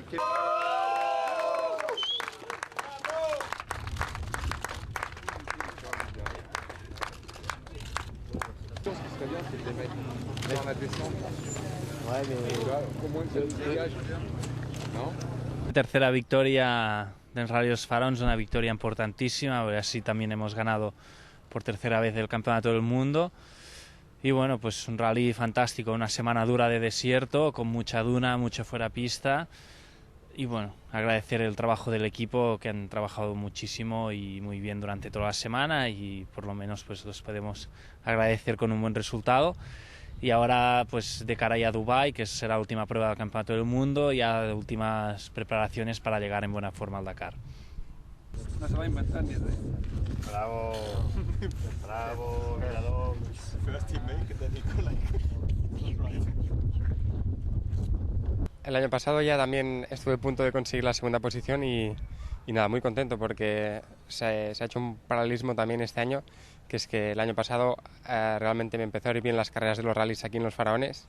Ce qui serait bien, c'est de les mettre dans la descente. Ouais, mais... Au moins que ça se dégage. ¿No? Tercera victoria en Rallyos Faraons, una victoria importantísima, así también hemos ganado por tercera vez el Campeonato del Mundo. Y bueno, pues un rally fantástico, una semana dura de desierto, con mucha duna, mucho fuera pista. Y bueno, agradecer el trabajo del equipo, que han trabajado muchísimo y muy bien durante toda la semana, y por lo menos pues los podemos agradecer con un buen resultado. Y ahora pues de cara ya a Dubái, que será la última prueba del Campeonato del Mundo, ya de últimas preparaciones para llegar en buena forma al Dakar. No se va a inventar ni de... Bravo, bravo, ganador. El año pasado ya también estuve a punto de conseguir la segunda posición y nada, muy contento porque se ha hecho un paralelismo también este año, que es que el año pasado realmente me empezó a ir bien las carreras de los rallies aquí en los Faraones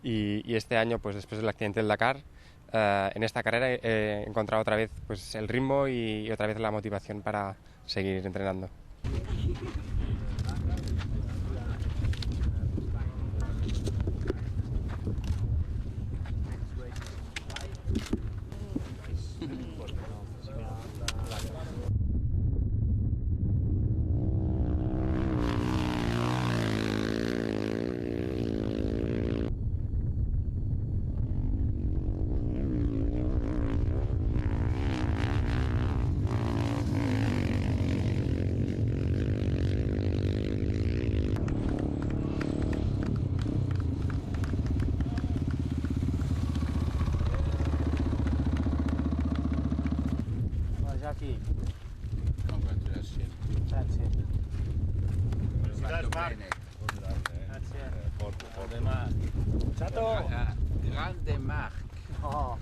y este año, pues después del accidente del Dakar, en esta carrera he encontrado otra vez pues, el ritmo y otra vez la motivación para seguir entrenando. Jackie. Congratulations. Grazie. Fatto bene. Grazie. Forte Marc. Ciao. Grande Marc. Oh.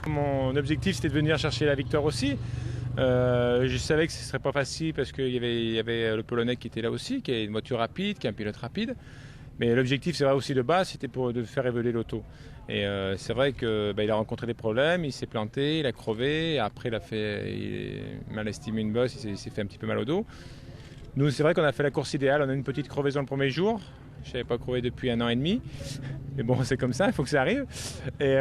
Mon objectif c'était de venir chercher la victoire aussi. Je savais que ce ne serait pas facile parce qu'il y avait le Polonais qui était là aussi, qui a une voiture rapide, qui est un pilote rapide. Mais l'objectif c'est vrai aussi de base, c'était de faire évoluer l'auto. Et c'est vrai qu'il a rencontré des problèmes, il s'est planté, il a crevé, et après il a mal estimé une bosse, il s'est fait un petit peu mal au dos. Nous c'est vrai qu'on a fait la course idéale, on a eu une petite crevaison le premier jour. Je n'avais pas crevé depuis 1 an et demi, mais bon c'est comme ça, il faut que ça arrive. Et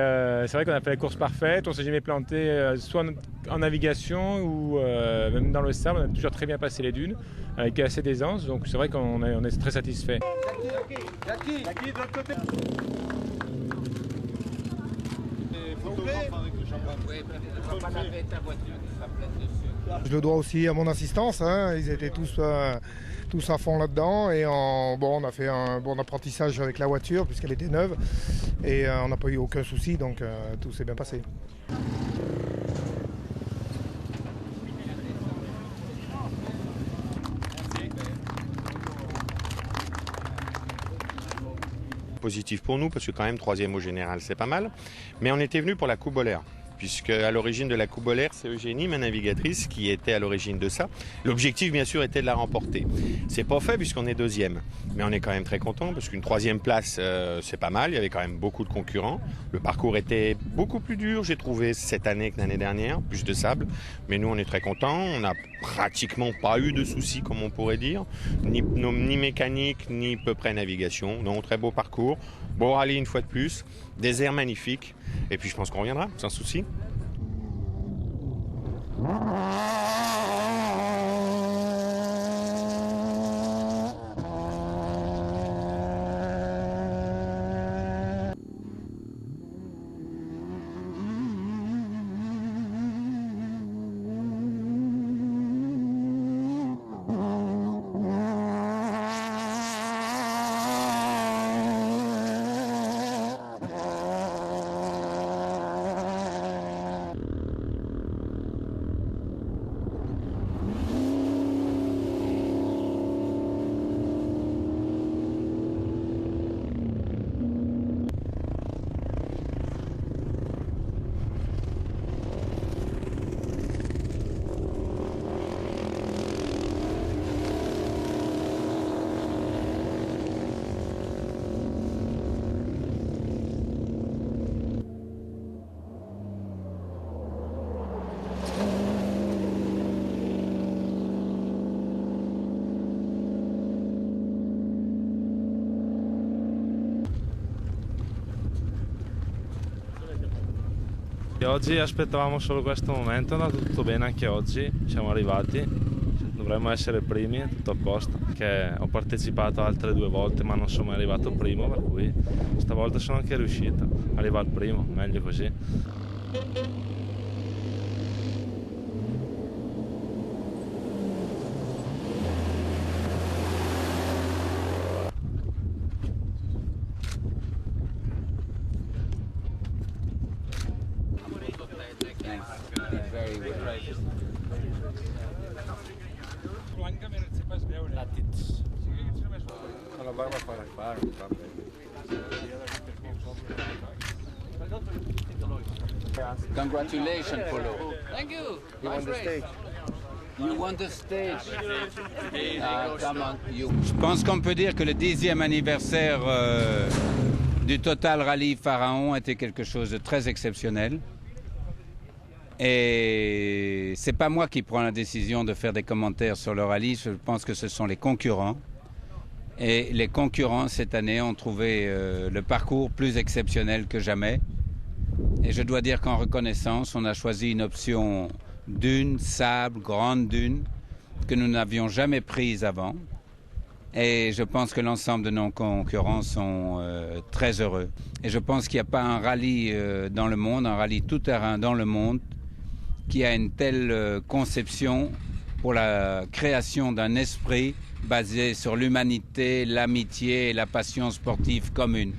c'est vrai qu'on a fait la course parfaite, on ne s'est jamais planté, soit en navigation ou même dans le sable, on a toujours très bien passé les dunes, avec assez d'aisance, donc c'est vrai qu'on est très satisfait. Jackie, de l'autre côté. Je le dois aussi à mon assistance, hein. Ils étaient tous à fond là-dedans et on a fait un bon apprentissage avec la voiture puisqu'elle était neuve et on n'a pas eu aucun souci, donc tout s'est bien passé. Positif pour nous parce que quand même 3e au général c'est pas mal, mais on était venu pour la Coupe Bollard. puisque à l'origine de la Coupe Bollard, c'est Eugénie, ma navigatrice, qui était à l'origine de ça. L'objectif, bien sûr, était de la remporter. C'est pas fait puisqu'on est deuxième, mais on est quand même très content parce qu'une troisième place, c'est pas mal. Il y avait quand même beaucoup de concurrents. Le parcours était beaucoup plus dur, j'ai trouvé, cette année que l'année dernière, plus de sable. Mais nous, on est très contents. On n'a pratiquement pas eu de soucis, comme on pourrait dire, ni mécanique, ni peu près navigation. Non, très beau parcours, beau rallye une fois de plus, des airs magnifiques. Et puis je pense qu'on reviendra, sans souci. Oggi aspettavamo solo questo momento, è andato tutto bene anche oggi, siamo arrivati, dovremmo essere primi, tutto a posto, perché ho partecipato altre 2 volte ma non sono mai arrivato primo, per cui stavolta sono anche riuscito a arrivare al primo, meglio così. Congratulations, Polo. Thank you. Nice race. You won the stage. Come on, you. Je pense qu'on peut dire que le 10e anniversaire du Total Rallye Pharaon était quelque chose de très exceptionnel. Et c'est pas moi qui prends la décision de faire des commentaires sur le rallye, je pense que ce sont les concurrents. Et les concurrents cette année ont trouvé le parcours plus exceptionnel que jamais. Et je dois dire qu'en reconnaissance, on a choisi une option dune, sable, grande dune, que nous n'avions jamais prise avant. Et je pense que l'ensemble de nos concurrents sont très heureux. Et je pense qu'il n'y a pas un rallye dans le monde, un rallye tout-terrain dans le monde, qui a une telle conception pour la création d'un esprit basé sur l'humanité, l'amitié et la passion sportive commune.